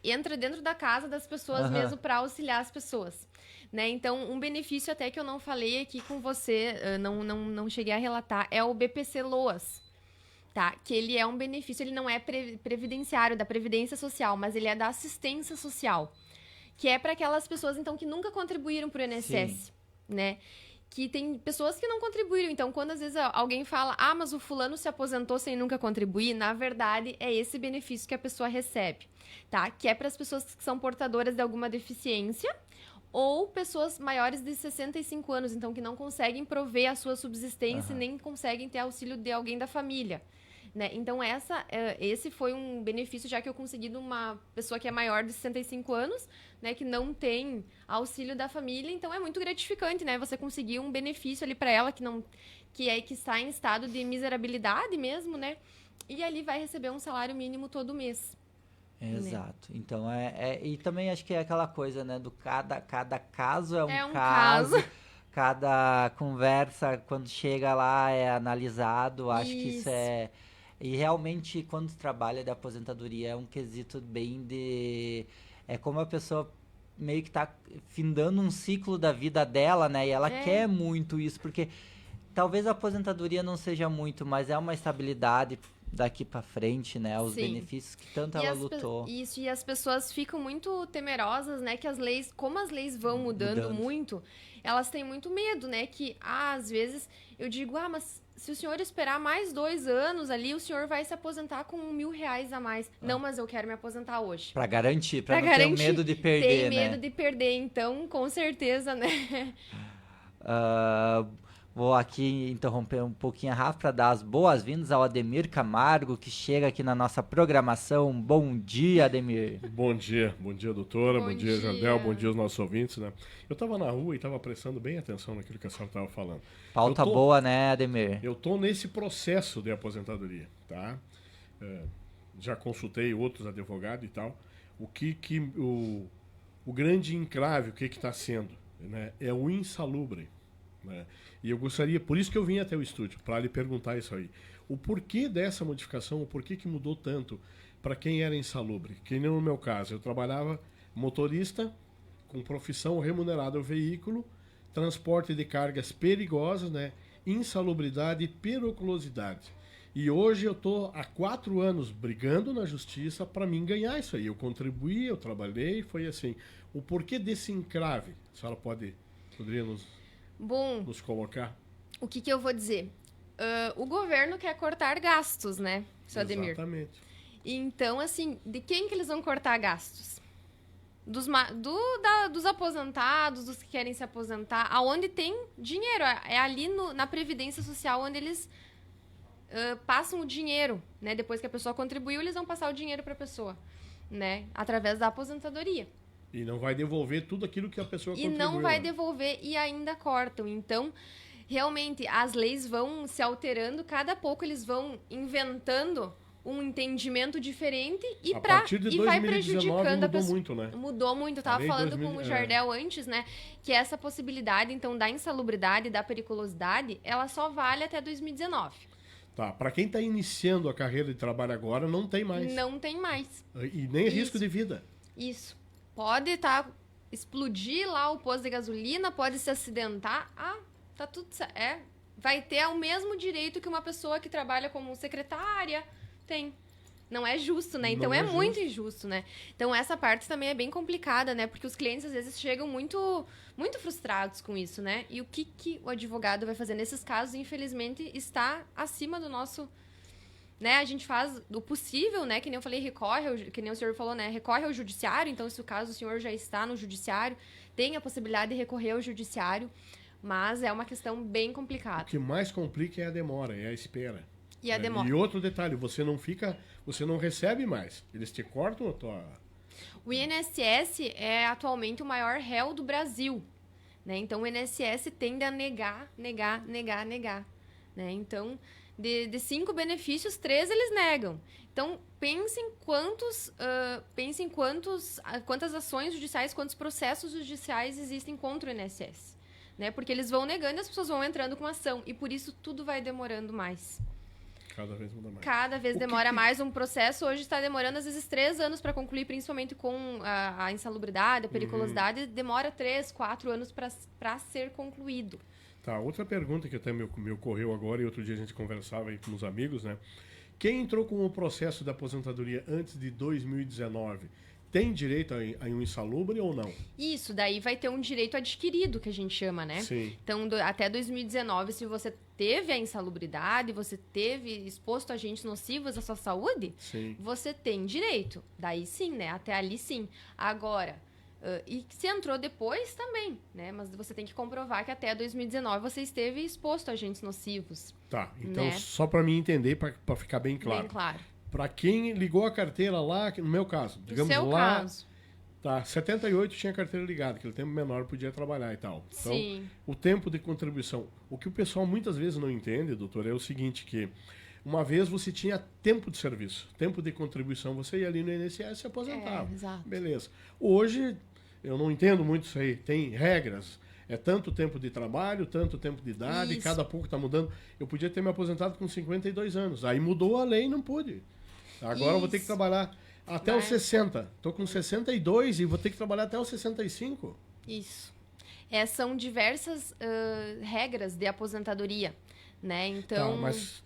entra dentro da casa das pessoas mesmo para auxiliar as pessoas. Né? Então, um benefício até que eu não falei aqui com você, não cheguei a relatar, é o BPC Loas. Tá? Que ele é um benefício, ele não é previdenciário, da Previdência Social, mas ele é da assistência social. Que é para aquelas pessoas, então, que nunca contribuíram para o INSS, né? Que tem pessoas que não contribuíram. Então, quando às vezes alguém fala, mas o fulano se aposentou sem nunca contribuir, na verdade, é esse benefício que a pessoa recebe, tá? Que é para as pessoas que são portadoras de alguma deficiência ou pessoas maiores de 65 anos, então, que não conseguem prover a sua subsistência e nem conseguem ter auxílio de alguém da família. Né? Então, esse foi um benefício, já que eu consegui de uma pessoa que é maior de 65 anos, né, que não tem auxílio da família. Então, é muito gratificante, né? Você conseguir um benefício ali para ela que está em estado de miserabilidade mesmo, né? E ali vai receber um salário mínimo todo mês. Exato. Né? Então, e também acho que é aquela coisa, né? Do cada caso é um caso. Cada conversa, quando chega lá, é analisado. Acho que isso é... E realmente, quando trabalha de aposentadoria, é um quesito bem de... É como a pessoa meio que tá findando um ciclo da vida dela, né? E ela quer muito isso, porque talvez a aposentadoria não seja muito, mas é uma estabilidade daqui pra frente, né? Os benefícios que tanto ela lutou. Isso, e as pessoas ficam muito temerosas, né? Que as leis, como as leis vão mudando muito, elas têm muito medo, né? Que, às vezes, eu digo, mas se o senhor esperar mais 2 anos ali, o senhor vai se aposentar com R$1.000 a mais. Não, mas eu quero me aposentar hoje. Pra garantir, pra não ter medo de perder, né? Tem medo de perder, então, com certeza, né? Vou aqui interromper um pouquinho a Rafa para dar as boas-vindas ao Ademir Camargo, que chega aqui na nossa programação. Bom dia, Ademir. Bom dia, doutora, bom dia, Jandel, bom dia aos nossos ouvintes, né? Eu estava na rua e estava prestando bem atenção naquilo que a senhora estava falando. Pauta boa, né, Ademir? Eu estou nesse processo de aposentadoria, tá? Já consultei outros advogados e tal. O grande encrave, o que está sendo, né? É o insalubre, né? E eu gostaria, por isso que eu vim até o estúdio, para lhe perguntar isso aí. O porquê dessa modificação, o porquê que mudou tanto para quem era insalubre? Que nem no meu caso, eu trabalhava motorista com profissão remunerada ao veículo, transporte de cargas perigosas, né? Insalubridade e periculosidade. E hoje eu estou há 4 anos brigando na justiça para mim ganhar isso aí. Eu contribuí, eu trabalhei, foi assim. O porquê desse encrave? A senhora poderia nos colocar? O que eu vou dizer? O governo quer cortar gastos, né, seu Ademir? Exatamente. Então, assim, de quem que eles vão cortar gastos? Dos aposentados, dos que querem se aposentar, aonde tem dinheiro. É ali na Previdência Social onde eles passam o dinheiro, né? Depois que a pessoa contribuiu, eles vão passar o dinheiro para a pessoa, né? Através da aposentadoria. E não vai devolver tudo aquilo que a pessoa contribuiu. E não vai devolver e ainda cortam. Então, realmente as leis vão se alterando, cada pouco eles vão inventando um entendimento diferente e, A partir de e vai 2019 prejudicando a mudou pessoa. muito, né? Mudou muito. Eu A tava lei falando 2000, com o Jardel antes, né? Que essa possibilidade, então, da insalubridade, da periculosidade, ela só vale até 2019. Tá, para quem está iniciando a carreira de trabalho agora, não tem mais. Não tem mais. E nem risco de vida. Isso. Pode explodir lá o posto de gasolina, pode se acidentar. Tá tudo certo. Vai ter o mesmo direito que uma pessoa que trabalha como secretária tem. Não é justo, né? Então Não é muito injusto, né? Então essa parte também é bem complicada, né? Porque os clientes às vezes chegam muito, muito frustrados com isso, né? E o que o advogado vai fazer nesses casos, infelizmente, está acima do nosso... Né? A gente faz o possível, né? Que nem eu falei, que nem o senhor falou, né? Recorre ao judiciário. Então, se o caso o senhor já está no judiciário, tem a possibilidade de recorrer ao judiciário. Mas é uma questão bem complicada. O que mais complica é a demora, é a espera. E a demora. E outro detalhe, você não recebe mais. Eles te cortam a tua... O INSS é atualmente o maior réu do Brasil, né? Então, o INSS tende a negar. Né? Então, de 5 benefícios, 3 eles negam. Então, pensem quantas ações judiciais, quantos processos judiciais existem contra o INSS. Né? Porque eles vão negando e as pessoas vão entrando com ação. E por isso tudo vai demorando mais. Cada vez muda mais. Cada vez demora mais um processo. Hoje está demorando, às vezes, 3 anos para concluir, principalmente com a insalubridade, a periculosidade. Demora 3, 4 anos para ser concluído. Tá, outra pergunta que até me ocorreu agora, e outro dia a gente conversava aí com os amigos, né? Quem entrou com o processo da aposentadoria antes de 2019 tem direito a um insalubre ou não? Isso, daí vai ter um direito adquirido, que a gente chama, né? Sim. Então, até 2019, se você teve a insalubridade, você teve exposto a agentes nocivos à sua saúde, Sim. você tem direito. Daí sim, né? Até ali sim. Agora, e se entrou depois também, né? Mas você tem que comprovar que até 2019 você esteve exposto a agentes nocivos. Tá, então né? só para mim entender, para ficar bem claro. Bem claro. Para quem ligou a carteira lá, no meu caso, digamos No seu lá, caso. tá, 78 tinha carteira ligada, aquele tempo menor podia trabalhar e tal. Então, Sim. o tempo de contribuição. O que o pessoal muitas vezes não entende, doutor, é o seguinte, que uma vez você tinha tempo de serviço, tempo de contribuição, você ia ali no INSS e se aposentava. Exato. Beleza. Hoje, eu não entendo muito isso aí, tem regras. É tanto tempo de trabalho, tanto tempo de idade, Isso. cada pouco está mudando. Eu podia ter me aposentado com 52 anos. Aí mudou a lei e não pude. Agora eu vou ter que trabalhar até os 60. Estou com 62 e vou ter que trabalhar até os 65. Isso. São diversas regras de aposentadoria, né? Então... Tá, mas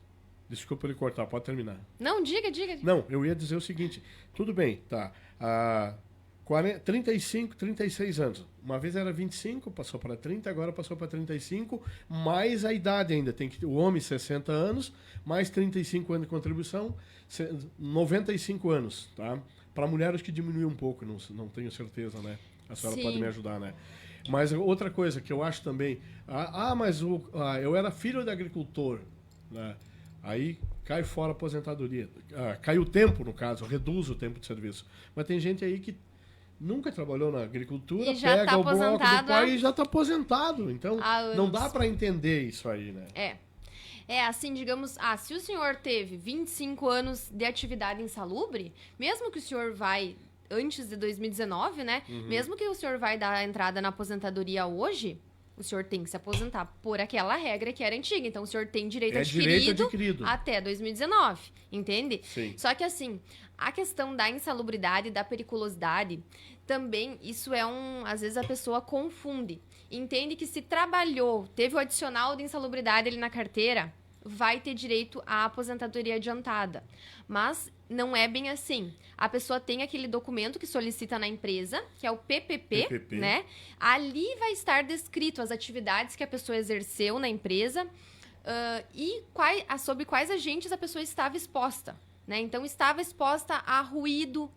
desculpa ele cortar, pode terminar. Não, diga. Não, eu ia dizer o seguinte. Tudo bem, tá. 35, 36 anos. Uma vez era 25, passou para 30, agora passou para 35, mais a idade ainda. Tem que o homem 60 anos, mais 35 anos de contribuição, 95 anos, tá? Para mulheres que diminuiu um pouco, não tenho certeza, né? A senhora Sim. pode me ajudar, né? Mas outra coisa que eu acho também, mas eu era filho de agricultor, né? Aí cai fora a aposentadoria. Cai o tempo, no caso, reduz o tempo de serviço. Mas tem gente aí que nunca trabalhou na agricultura, E já pega tá o bloco do aposentado pai e já está aposentado. Então, há não anos. dá para entender isso aí, né? Assim, digamos, se o senhor teve 25 anos de atividade insalubre, mesmo que o senhor vai antes de 2019, né? Mesmo que o senhor vai dar a entrada na aposentadoria hoje, o senhor tem que se aposentar por aquela regra que era antiga. Então, o senhor tem direito adquirido até 2019, entende? Sim. Só que, assim, a questão da insalubridade, da periculosidade, também isso às vezes a pessoa confunde. Entende que se trabalhou, teve o adicional de insalubridade ali na carteira, vai ter direito à aposentadoria adiantada. Mas não é bem assim. A pessoa tem aquele documento que solicita na empresa, que é o PPP, né? Ali vai estar descrito as atividades que a pessoa exerceu na empresa e sobre quais agentes a pessoa estava exposta, né? Então, estava exposta a ruído,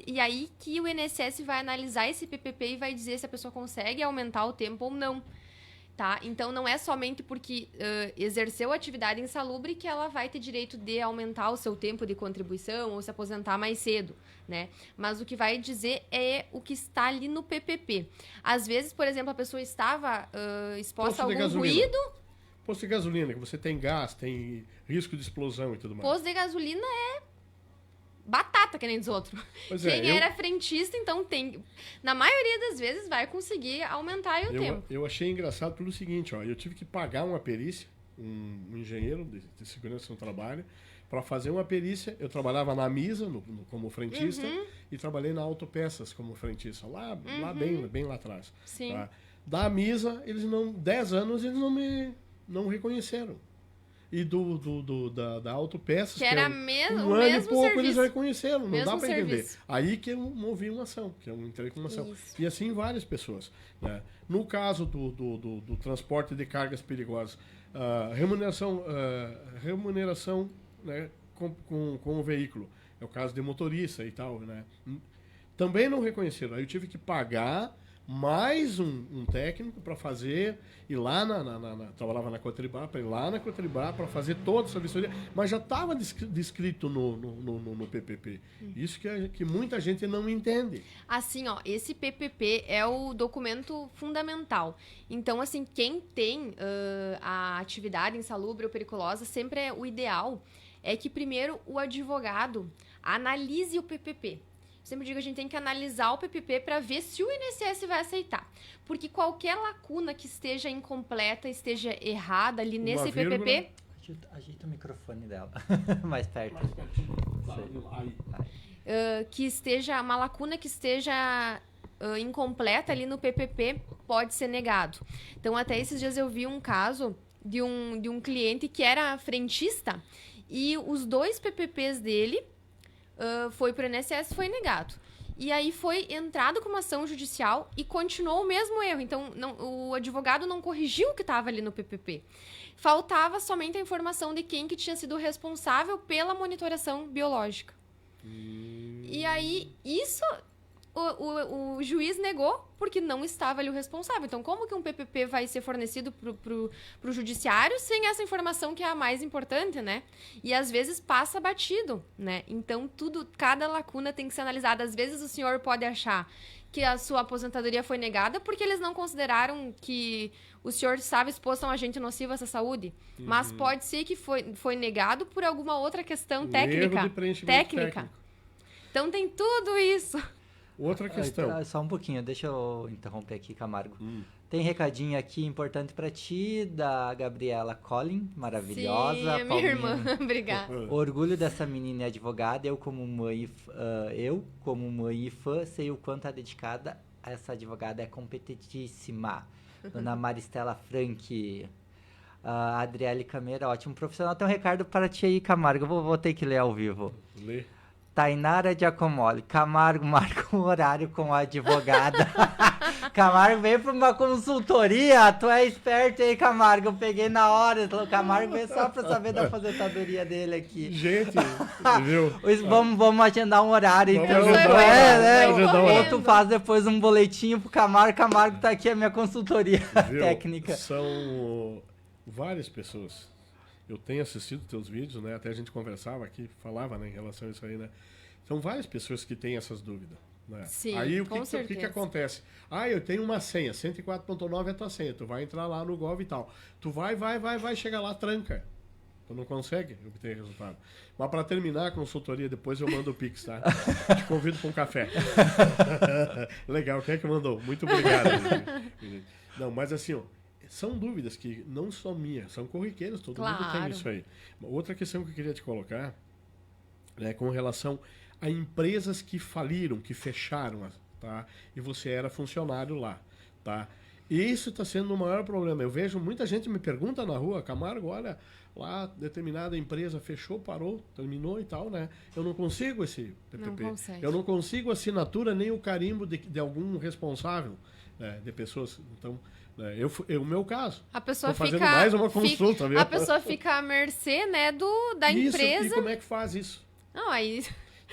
e aí que o INSS vai analisar esse PPP e vai dizer se a pessoa consegue aumentar o tempo ou não. Tá? Então, não é somente porque exerceu atividade insalubre que ela vai ter direito de aumentar o seu tempo de contribuição ou se aposentar mais cedo, né? Mas o que vai dizer é o que está ali no PPP. Às vezes, por exemplo, a pessoa estava exposta a algum ruído... Posto de gasolina, que você tem gás, tem risco de explosão e tudo mais. Posto de gasolina é batata, que nem diz outro. Quem era frentista, então tem... Na maioria das vezes vai conseguir aumentar aí o tempo. Eu achei engraçado pelo seguinte, ó. Eu tive que pagar uma perícia, um engenheiro de segurança no trabalho, para fazer uma perícia. Eu trabalhava na Misa como frentista e trabalhei na Autopeças como frentista. Lá bem lá atrás. Sim. Tá? Da Misa, 10 anos eles não reconheceram. E da Autopeças, que era um o ano mesmo e pouco serviço. eles reconheceram, não Mesmo dá para entender. serviço. Aí que eu movi uma ação, que eu entrei com uma ação. Isso. E assim várias pessoas. Né? No caso do transporte de cargas perigosas, remuneração né, com o veículo, é o caso de motorista e tal, né? Também não reconheceram. Aí eu tive que pagar mais um técnico para fazer, ir lá trabalhava na Cotribá, para ir lá na Cotribá para fazer toda essa vistoria, mas já estava descrito no PPP. Isso que muita gente não entende. Assim, ó, esse PPP é o documento fundamental. Então, assim, quem tem a atividade insalubre ou periculosa, sempre o ideal é que primeiro o advogado analise o PPP. Sempre digo que a gente tem que analisar o PPP para ver se o INSS vai aceitar. Porque qualquer lacuna que esteja incompleta, esteja errada ali nesse PPP... Ajeita o microfone dela. Mais perto. Que esteja... Uma lacuna que esteja incompleta ali no PPP pode ser negado. Então, até esses dias eu vi um caso de um cliente que era frentista e os 2 PPPs dele... foi para o INSS, foi negado. E aí foi entrado com uma ação judicial e continuou o mesmo erro. Então, o advogado não corrigiu o que estava ali no PPP. Faltava somente a informação de quem que tinha sido responsável pela monitoração biológica. E aí, isso... O juiz negou porque não estava ali o responsável. Então, como que um PPP vai ser fornecido pro judiciário sem essa informação que é a mais importante, né? E, às vezes, passa batido, né? Então, cada lacuna tem que ser analisada. Às vezes, o senhor pode achar que a sua aposentadoria foi negada porque eles não consideraram que o senhor estava exposto a um agente nocivo à sua saúde. Mas pode ser que foi negado por alguma outra questão técnica. Erro de preenchimento técnico. Então, tem tudo isso. Outra questão. Só um pouquinho, deixa eu interromper aqui, Camargo. Tem recadinho aqui importante pra ti, da Gabriela Collin, maravilhosa. Sim, minha irmã, obrigada. Orgulho dessa menina e advogada, eu como mãe e fã, sei o quanto a dedicada a essa advogada é competentíssima. Dona Maristela Frank, Adriele Cameira, ótimo profissional. Tem um recado para ti aí, Camargo, eu vou ter que ler ao vivo. Lê. Tainara Giacomoli, Camargo marca um horário com a advogada. Camargo veio para uma consultoria, tu é esperto aí, Camargo, eu peguei na hora, o Camargo veio só para saber da aposentadoria dele aqui. Gente, viu? Vamos agendar um horário, Vamos então. agendar Ou tu faz depois um boletim pro Camargo, Camargo tá aqui a minha consultoria técnica. São várias pessoas. Eu tenho assistido teus vídeos, né? Até a gente conversava aqui, falava, né, em relação a isso aí, né? São várias pessoas que têm essas dúvidas, né? Sim, aí com certeza. O que acontece? Eu tenho uma senha, 104.9 é a tua senha, tu vai entrar lá no Gov e tal. Tu vai, chegar lá, tranca. Tu não consegue obter resultado. Mas para terminar a consultoria, depois eu mando o Pix, tá? Te convido para um café. Legal, quem é que mandou? Muito obrigado. Não, mas assim, ó, são dúvidas que não são minhas, são corriqueiras, todo mundo tem isso aí. Outra questão que eu queria te colocar é com relação a empresas que faliram, que fecharam, tá? E você era funcionário lá, tá? Isso está sendo o maior problema. Eu vejo muita gente me pergunta na rua, Camargo, olha, lá determinada empresa fechou, parou, terminou e tal, né? Eu não consigo esse PPP. Não consegue. Eu não consigo assinatura nem o carimbo de algum responsável, né, de pessoas. Então, o meu caso. A pessoa tô fazendo mais uma consulta, viu? A pessoa fica à mercê, né, da empresa. E como é que faz isso? Não, aí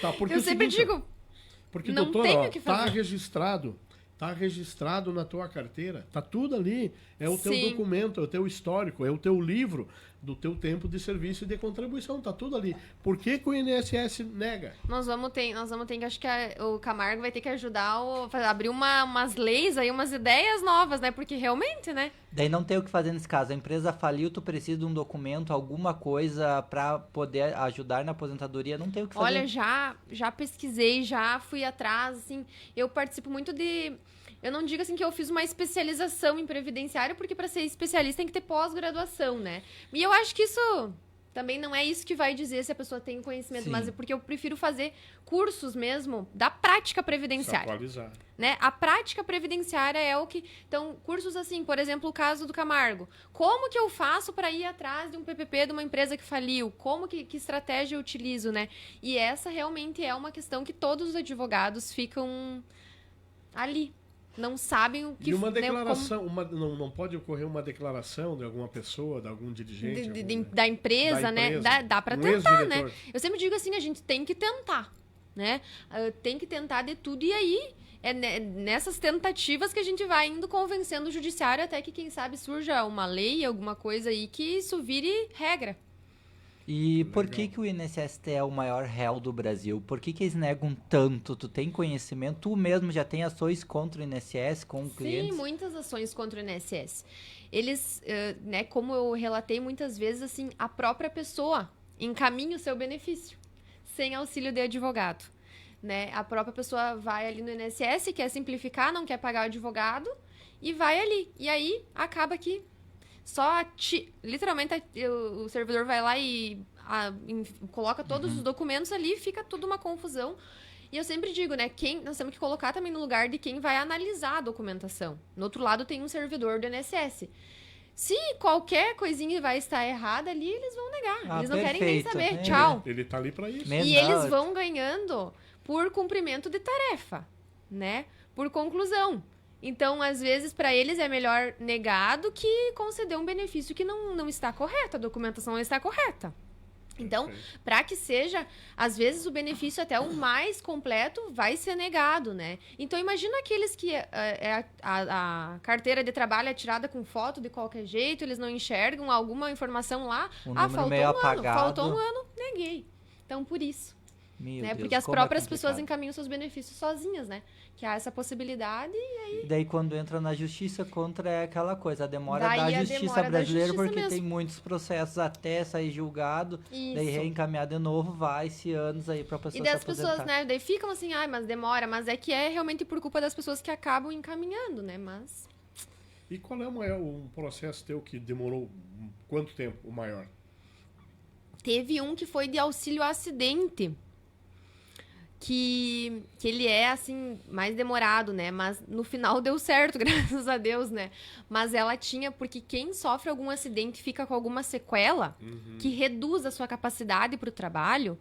Tá, porque eu sempre digo, porque não doutor, tem o que fazer. tá registrado Tá registrado na tua carteira. Tá tudo ali. É o teu Sim. documento, é o teu histórico, é o teu livro do teu tempo de serviço e de contribuição. Tá tudo ali. Por que que o INSS nega? Nós vamos ter que acho que o Camargo vai ter que ajudar a abrir umas leis aí, umas ideias novas, né? Porque realmente, né? Daí não tem o que fazer nesse caso. A empresa faliu, tu precisa de um documento, alguma coisa pra poder ajudar na aposentadoria, não tem o que fazer. Olha, já pesquisei, já fui atrás, assim, eu participo muito eu não digo assim que eu fiz uma especialização em previdenciário, porque para ser especialista tem que ter pós-graduação, né? E eu acho que isso também não é isso que vai dizer se a pessoa tem conhecimento, Sim. mas é porque eu prefiro fazer cursos mesmo da prática Se previdenciária. atualizar. Né? A prática previdenciária é o que... Então, cursos assim, por exemplo, o caso do Camargo. Como que eu faço para ir atrás de um PPP de uma empresa que faliu? Como que estratégia eu utilizo, né? E essa realmente é uma questão que todos os advogados ficam ali. Não sabem o que... E uma né, declaração, não pode ocorrer uma declaração de alguma pessoa, de algum dirigente? da empresa, da né? empresa. Dá para Um tentar, né? ex-diretor. Eu sempre digo assim, a gente tem que tentar, né? Tem que tentar de tudo. E aí, nessas tentativas que a gente vai indo convencendo o judiciário até que, quem sabe, surja uma lei, alguma coisa aí que isso vire regra. E por Legal. que o INSS é o maior réu do Brasil? Por que eles negam tanto? Tu tem conhecimento? Tu mesmo já tem ações contra o INSS com clientes? Sim, muitas ações contra o INSS. Eles, né, como eu relatei muitas vezes, assim, a própria pessoa encaminha o seu benefício, sem auxílio de advogado. Né? A própria pessoa vai ali no INSS, quer simplificar, não quer pagar o advogado, e vai ali. E aí, acaba que literalmente o servidor vai lá e coloca todos os documentos ali, fica tudo uma confusão. E eu sempre digo, né, nós temos que colocar também no lugar de quem vai analisar a documentação. No outro lado tem um servidor do INSS. Se qualquer coisinha vai estar errada ali, eles vão negar. Eles não querem nem perfeito. saber. Tchau. Ele tá ali para isso. E eles vão ganhando por cumprimento de tarefa, né? Por conclusão. Então, às vezes, para eles é melhor negar do que conceder um benefício que não está correto, a documentação não está correta. Então, para que seja, às vezes o benefício até o mais completo vai ser negado, né? Então, imagina aqueles que a carteira de trabalho é tirada com foto de qualquer jeito, eles não enxergam alguma informação lá. Número meio apagado. Faltou um ano, neguei. Então, por isso. Meu Né? Deus, Porque as como próprias é pessoas complicado. encaminham seus benefícios sozinhas, né? Que há essa possibilidade E daí quando entra na justiça contra é aquela coisa, a demora Daí da a justiça demora da brasileira, justiça porque mesmo. tem muitos processos até sair julgado, daí Isso. reencaminhar de novo, vai-se anos aí pra pessoa E daí se as pessoas, aposentar. né, daí ficam assim, mas demora, mas é que é realmente por culpa das pessoas que acabam encaminhando, né, mas... E qual é um processo teu que demorou quanto tempo, o maior? Teve um que foi de auxílio acidente, que ele é, assim, mais demorado, né, mas no final deu certo, graças a Deus, né, mas ela tinha, porque quem sofre algum acidente e fica com alguma sequela, que reduz a sua capacidade para o trabalho,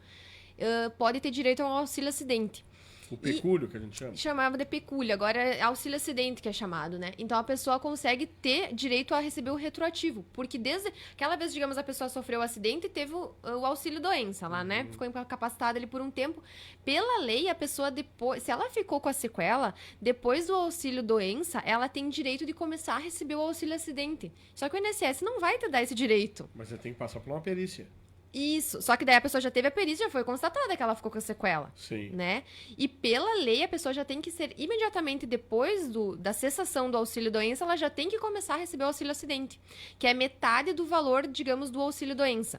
pode ter direito ao auxílio acidente. O pecúlio, que a gente chama. Chamava de pecúlia, agora é auxílio acidente que é chamado, né? Então a pessoa consegue ter direito a receber o retroativo, porque desde aquela vez, digamos, a pessoa sofreu o acidente e teve o auxílio doença lá, né? Ficou incapacitada ali por um tempo. Pela lei, a pessoa depois, se ela ficou com a sequela, depois do auxílio doença, ela tem direito de começar a receber o auxílio acidente. Só que o INSS não vai te dar esse direito. Mas você tem que passar por uma perícia. Isso, só que daí a pessoa já teve a perícia, já foi constatada que ela ficou com a sequela. Sim. Né? E pela lei, a pessoa já tem que ser, imediatamente depois da cessação do auxílio-doença, ela já tem que começar a receber o auxílio-acidente, que é metade do valor, digamos, do auxílio-doença.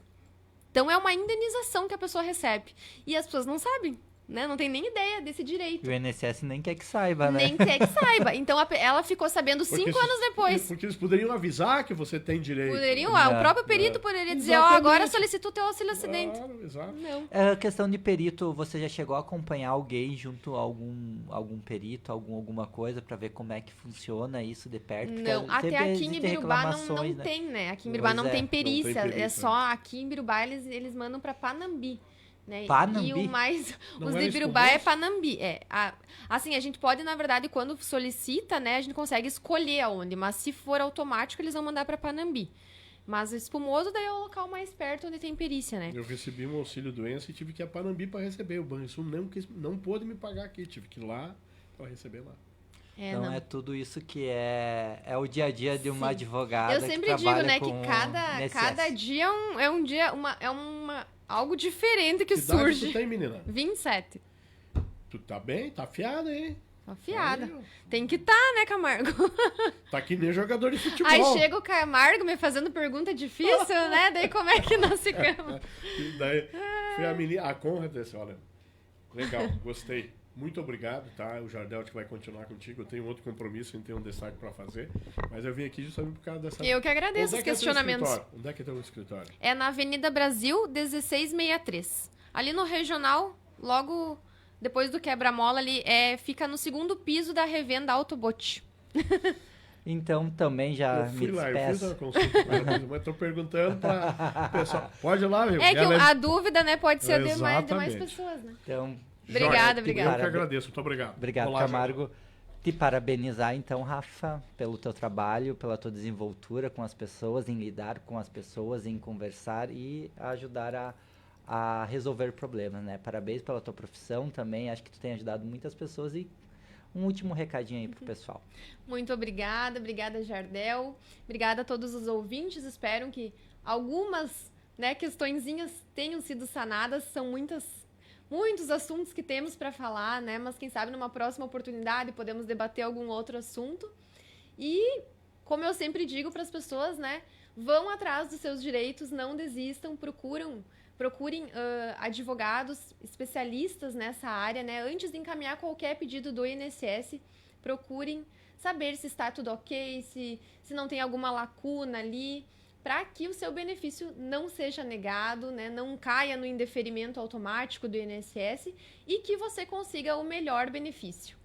Então, é uma indenização que a pessoa recebe. E as pessoas não sabem, né? Não tem nem ideia desse direito. E o INSS nem quer que saiba, né? Nem quer que saiba. Então, ela ficou sabendo 5 anos depois. Porque eles poderiam avisar que você tem direito. Poderiam, o É, próprio perito poderia dizer, Exatamente. agora solicita o teu auxílio-acidente. Claro, exato. Não. É, questão de perito, você já chegou a acompanhar alguém junto a algum perito, alguma coisa, pra ver como é que funciona isso de perto? Porque Não, até sempre aqui em existem Ibirubá não reclamações, né? tem, né? Aqui em Ibirubá Pois não é, tem não tem perícia. perícia. É só aqui em Ibirubá eles mandam pra Panambi. Né? Panambi? E o mais... Não os é de Ibirubá Espumoso? é Panambi. Assim, a gente pode, na verdade, quando solicita, né? A gente consegue escolher aonde. Mas se for automático, eles vão mandar pra Panambi. Mas Espumoso daí é o local mais perto onde tem perícia, né? Eu recebi um auxílio doença e tive que ir a Panambi para receber. O banco não pôde me pagar aqui. Tive que ir lá para receber lá. Então é tudo isso que é o dia a dia de uma advogada. Eu sempre que digo, trabalha né, com que cada dia é um dia, algo diferente que idade tu surge. tem, menina? 27. Tu tá bem? Tá afiada, hein? Afiada. Aí, ó. Tem que né, Camargo? Tá que nem jogador de futebol. Aí chega o Camargo me fazendo pergunta difícil, né? Daí como é que nós ficamos? E daí foi a menina, a Conrad disse, olha, legal, gostei. Muito obrigado, tá? O Jardel que vai continuar contigo. Eu tenho outro compromisso, a gente tem um destaque para fazer. Mas eu vim aqui justamente por causa dessa... Eu que agradeço os questionamentos. Onde é que é teu escritório? É na Avenida Brasil, 1663. Ali no Regional, logo depois do quebra-mola, ali fica no segundo piso da revenda Autobot. Então também já Eu fui me lá, eu despeço. fiz a consulta com ela, mas tô perguntando para pessoal. Pode ir lá, viu? É que Ela a dúvida, né, pode ser de mais Exatamente. pessoas, né? Então, Obrigada, Eu que obrigada. agradeço, muito obrigado. obrigado, Olá, Camargo. Te parabenizar, então, Rafa, pelo teu trabalho, pela tua desenvoltura com as pessoas, em lidar com as pessoas, em conversar e ajudar a resolver problemas, né? Parabéns pela tua profissão também, acho que tu tem ajudado muitas pessoas e um último recadinho aí pro pessoal. Muito obrigada, Jardel. Obrigada a todos os ouvintes. Espero que algumas, né, questõezinhas tenham sido sanadas. São muitos assuntos que temos para falar, né? Mas quem sabe numa próxima oportunidade podemos debater algum outro assunto. E, como eu sempre digo para as pessoas, né? Vão atrás dos seus direitos, não desistam, procurem advogados especialistas nessa área, né? Antes de encaminhar qualquer pedido do INSS, procurem saber se está tudo ok, se não tem alguma lacuna ali, para que o seu benefício não seja negado, né? Não caia no indeferimento automático do INSS e que você consiga o melhor benefício.